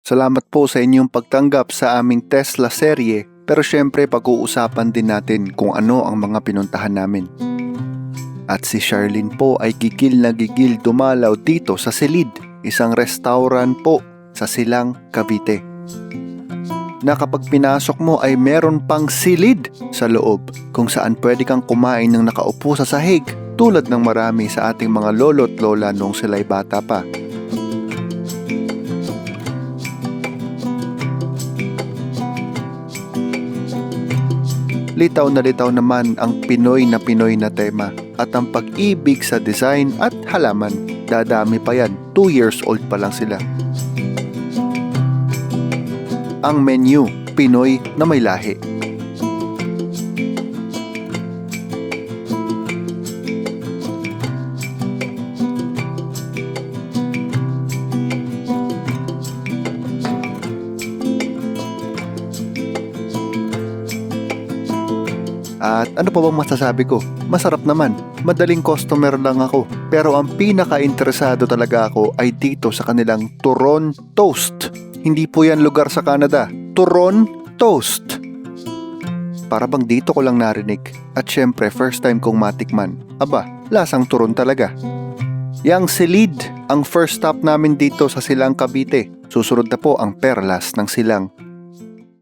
Salamat po sa inyong pagtanggap sa aming Tesla serye, pero syempre pag-uusapan din natin kung ano ang mga pinuntahan namin. At si Charlene po ay gigil na gigil dumalaw dito sa Silid, isang restaurant po sa Silang, Cavite. Na kapag pinasok mo ay meron pang silid sa loob kung saan pwede kang kumain ng nakaupo sa sahig tulad ng marami sa ating mga lolo't lola nung sila'y bata pa. Litaw naman ang Pinoy na tema at ang pag-ibig sa design at halaman. Dadami pa yan, 2 years old pa lang sila. Ang menu, Pinoy na may lahi. At ano pa bang masasabi ko? Masarap naman. Madaling customer lang ako. Pero ang pinaka-interesado talaga ako ay dito sa kanilang Turon Toast. Hindi po yan lugar sa Canada. Turon Toast. Para bang dito ko lang narinig. At syempre, first time kong matikman. Aba, lasang turon talaga. Yang Silid, ang first stop namin dito sa Silang, Cavite. Susunod na po ang Perlas ng Silang.